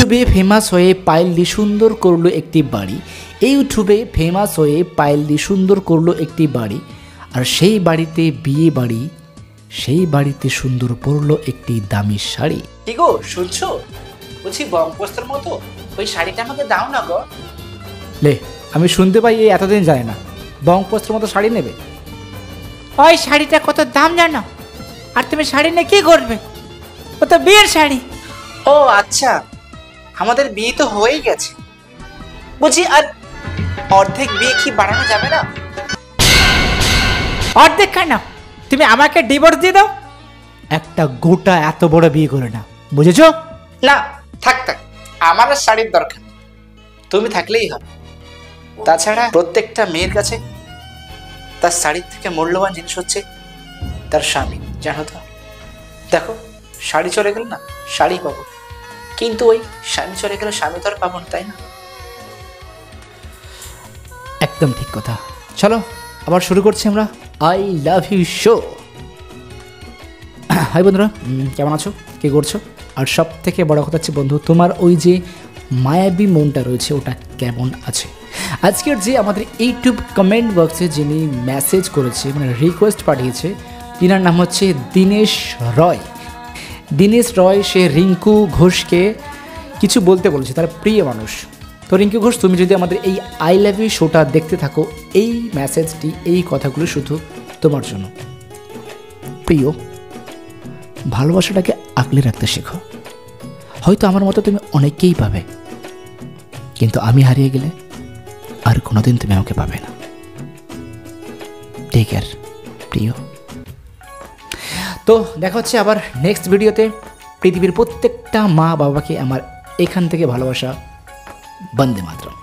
ইউটিউবে ফেমাস হয়ে পায়েলদি সুন্দর করলো একটি বাড়ি। ইউটিউবে ফেমাস হয়ে পায়েলদি সুন্দর করলো একটি বাড়ি, আর সেই বাড়িতে বিয়ে বাড়ি, সেই বাড়িতে সুন্দর পরলো একটি দামি শাড়ি। কি গো শুনছো? বলছি বঙ্গবস্ত্রের মতো ওই শাড়িটা আমাকে দাও না গো। লে, আমি শুনতে পাই এই এতদিন যায় না বঙ্গবস্ত্রের মতো শাড়ি নেবে। ওই শাড়িটা কত দাম জানো? আর তুমি শাড়ি নিয়ে কি করবে? ও তো বিয়ের শাড়ি। ও আচ্ছা, আমাদের বিয়ে তো হয়েই গেছে। বলছি আর অর্ধেক বিয়ে কি বাড়ানো যাবে না? অর্ধেক কেন? তুমি আমাকে ডিভোর্স দিয়ে দাও। একটা গোটা এত বড় বিয়ে করে না, বুঝেছো? না থাক থাক, আমার আর শাড়ির দরকার, তুমি থাকলেই হবে। তাছাড়া প্রত্যেকটা মেয়ের কাছে তার শাড়ির থেকে মূল্যবান জিনিস হচ্ছে তার স্বামী, জানো তো? দেখো, শাড়ি চলে গেল না শাড়ি পাবো, কিন্তু ওই স্বামী চলে গেলে স্বামী তো আর পাবো না, তাই না? একদম ঠিক কথা। চলো আবার শুরু করছি আমরা I love you show. Hi বন্ধুরা, কেমন আছো, কী করছো? আর সব থেকে বড় কথা হচ্ছে বন্ধু, তোমার ওই যে মায়াবী মনটা রয়েছে ওটা কেমন আছে? আজকের যে আমাদের ইউটিউব কমেন্ট বক্সে যিনি মেসেজ করেছে, মানে রিকোয়েস্ট পাঠিয়েছে, তিনার নাম হচ্ছে দীনেশ রয়। দীনেশ রয় সে রিঙ্কু ঘোষকে কিছু বলতে বলেছে, তার প্রিয় মানুষ। তো রিঙ্কু ঘোষ, তুমি যদি আমাদের এই আই লাভ ইউ শোটা দেখতে থাকো, এই মেসেজটি, এই কথাগুলো শুধু তোমার জন্য। প্রিয়, ভালোবাসাটাকে আগলে রাখতে শেখো। হয়তো আমার মতো তুমি অনেককেই পাবে, কিন্তু আমি হারিয়ে গেলে আর কোনোদিন তুমি আমাকে পাবে না। টেক কেয়ার প্রিয়। তো দেখা হচ্ছে আবার নেক্সট ভিডিওতে। পৃথিবীর প্রত্যেকটা মা বাবাকে আমার এখান থেকে ভালোবাসা। বন্দে মাতরম।